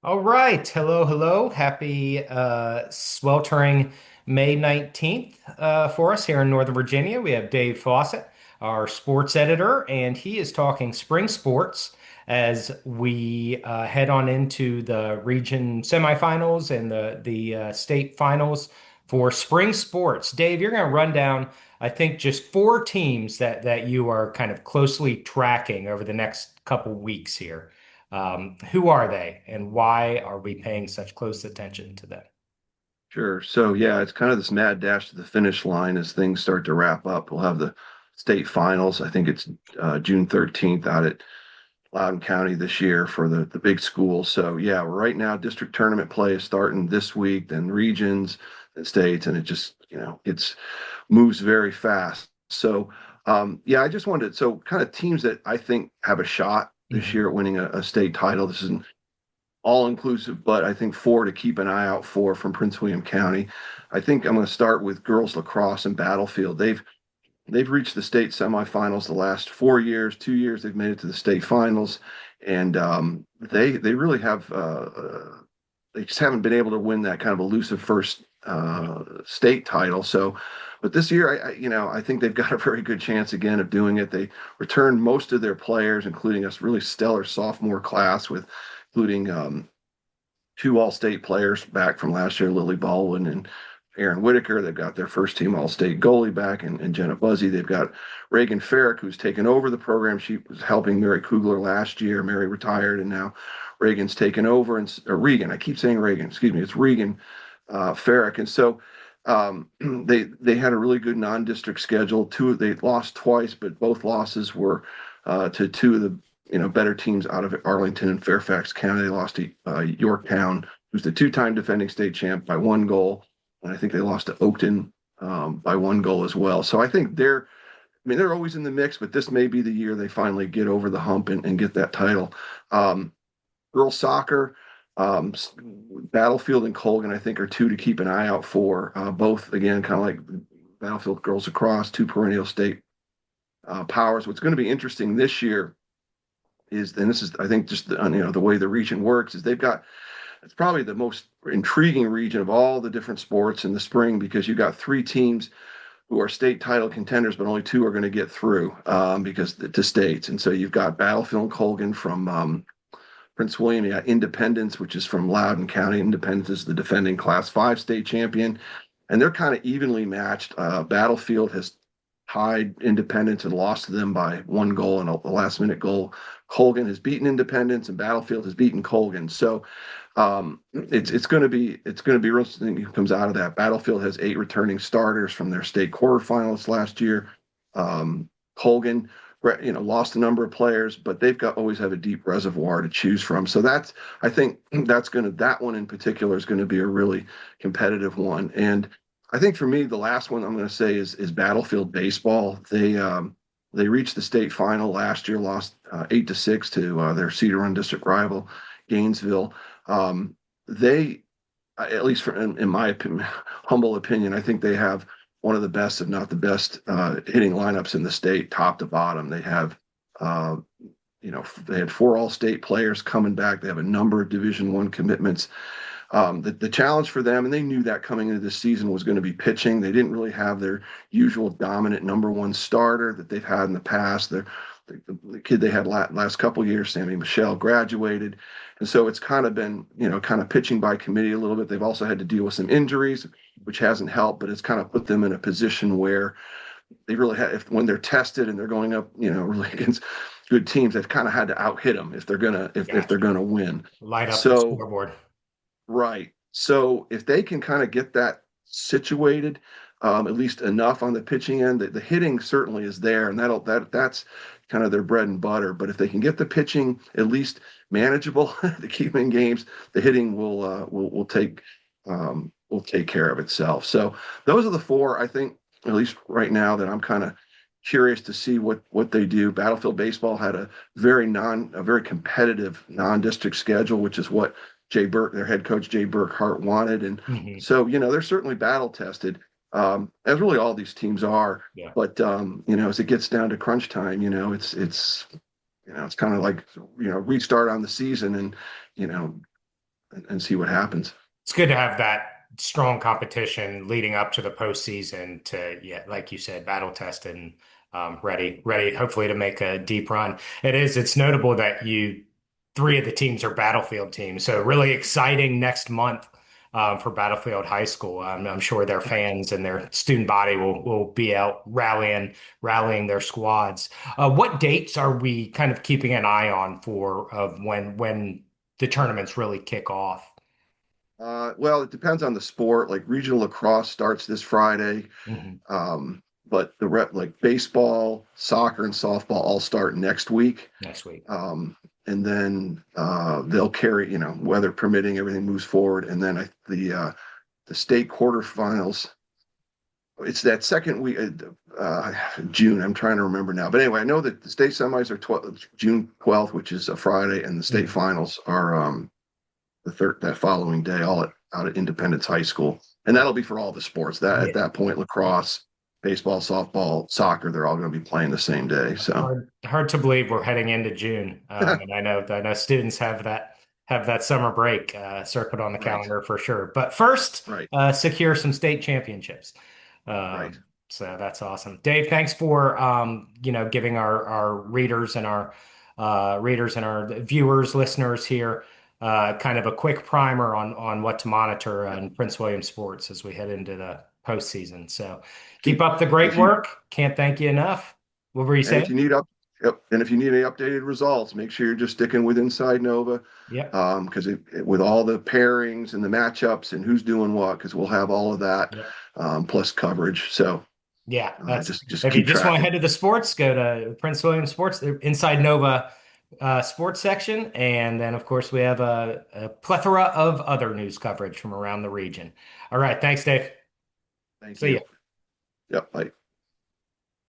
All right. Hello, hello. Happy sweltering May 19th for us here in Northern Virginia. We have Dave Fawcett, our sports editor, and he is talking spring sports as we head on into the region semifinals and the state finals for spring sports. Dave, you're going to run down, I think, just four teams that you are kind of closely tracking over the next couple weeks here. Who are they and why are we paying such close attention to them? Sure. So yeah, it's kind of this mad dash to the finish line as things start to wrap up. We'll have the state finals. I think it's June 13th out at Loudoun County this year for the big school. So yeah, right now district tournament play is starting this week, then regions and states, and it just it's moves very fast. So yeah, I just wanted so kind of teams that I think have a shot this Mhm. year at winning a state title. This isn't all inclusive, but I think four to keep an eye out for from Prince William County. I think I'm going to start with girls lacrosse and Battlefield. They've reached the state semifinals the last 4 years. 2 years they've made it to the state finals, and they really have they just haven't been able to win that kind of elusive first state title. So, but this year, I think they've got a very good chance again of doing it. They returned most of their players, including a really stellar sophomore class with, including two All-State players back from last year, Lily Baldwin and Aaron Whitaker. They've got their first team All-State goalie back and Jenna Buzzy. They've got Reagan Farrick, who's taken over the program. She was helping Mary Kugler last year. Mary retired, and now Reagan's taken over. And Regan, I keep saying Reagan. Excuse me, it's Regan Farrick. And so they had a really good non-district schedule. They lost twice, but both losses were to two of the better teams out of Arlington and Fairfax County. They lost to Yorktown, who's the two-time defending state champ, by one goal, and I think they lost to Oakton by one goal as well. So I think they're always in the mix, but this may be the year they finally get over the hump and get that title. Um, Girls soccer, um, Battlefield and Colgan, I think, are two to keep an eye out for. Both, again, kind of like Battlefield girls across, two perennial state powers. What's going to be interesting this year is, and this is, I think, just the way the region works, is they've got, it's probably the most intriguing region of all the different sports in the spring, because you've got three teams who are state title contenders, but only two are going to get through because to states. And so you've got Battlefield and Colgan from Prince William. You got Independence, which is from Loudoun County. Independence is the defending Class 5 state champion, and they're kind of evenly matched. Battlefield has tied Independence and lost to them by one goal and a last minute goal. Colgan has beaten Independence, and Battlefield has beaten Colgan. So it's going to be real interesting who comes out of that. Battlefield has 8 returning starters from their state quarterfinalists last year. Colgan, lost a number of players, but they've got always have a deep reservoir to choose from. So I think that one in particular is going to be a really competitive one. And I think for me, the last one I'm going to say is Battlefield baseball. They reached the state final last year, lost 8-6 to their Cedar Run district rival, Gainesville. They, at least in my opinion, humble opinion, I think they have one of the best, if not the best, hitting lineups in the state, top to bottom. Uh, they had four all-state players coming back. They have a number of Division One commitments. The challenge for them, and they knew that coming into this season, was going to be pitching. They didn't really have their usual dominant number one starter that they've had in the past. The kid they had last couple of years, Sammy Michelle, graduated, and so it's kind of been kind of pitching by committee a little bit. They've also had to deal with some injuries, which hasn't helped, but it's kind of put them in a position where they really have, if when they're tested and they're going up, really against good teams, they've kind of had to out hit them if they're gonna if they're Gotcha. gonna win. Light up the So scoreboard. right. So if they can kind of get that situated, at least enough on the pitching end, the hitting certainly is there, and that's kind of their bread and butter. But if they can get the pitching at least manageable to keep in games, the hitting will take care of itself. So those are the four, I think, at least right now, that I'm kind of curious to see what they do. Battlefield baseball had a very competitive non-district schedule, which is what their head coach Jay Burkhart wanted, and Mhm. so they're certainly battle tested, as really all these teams are. Yeah. But as it gets down to crunch time, it's kind of like restart on the season, and you know and see what happens. It's good to have that strong competition leading up to the postseason to, yeah, like you said, battle tested and ready, hopefully to make a deep run. It's notable that three of the teams are Battlefield teams. So really exciting next month for Battlefield High School. I'm sure their fans and their student body will be out rallying their squads. What dates are we kind of keeping an eye on for of when the tournaments really kick off? Well, it depends on the sport. Like regional lacrosse starts this Friday, Mhm. but the rep like baseball, soccer, and softball all start next week. Next week. And then they'll carry, weather permitting, everything moves forward. And then the state quarterfinals. It's that second week, June. I'm trying to remember now, but anyway, I know that the state semis are June 12th, which is a Friday, and the state Mhm. finals are the third that following day, all out at Independence High School, and Oh, that'll be for all the sports. That at yeah. that point, lacrosse, baseball, softball, soccer, they're all going to be playing the same day. So Hard to believe we're heading into June, and I know students have that summer break circled on the right, calendar for sure. But first, right, secure some state championships. right. So that's awesome, Dave. Thanks for giving our readers and our viewers, listeners here, kind of a quick primer on what to monitor Yep. in Prince William sports as we head into the postseason. So keep Keep up the great if you work. Can't thank you enough. What were you and if saying? you need up, yep, and if you need any updated results, make sure you're just sticking with Inside Nova, Yep. because with all the pairings and the matchups and who's doing what, because we'll have all of that, Yep. plus coverage. So Yeah, that's just if you keep just want to tracking. head to the sports, go to Prince William Sports, the Inside Nova sports section, and then of course we have a plethora of other news coverage from around the region. All right, thanks, Dave. Thank See you. you. Yep. Bye.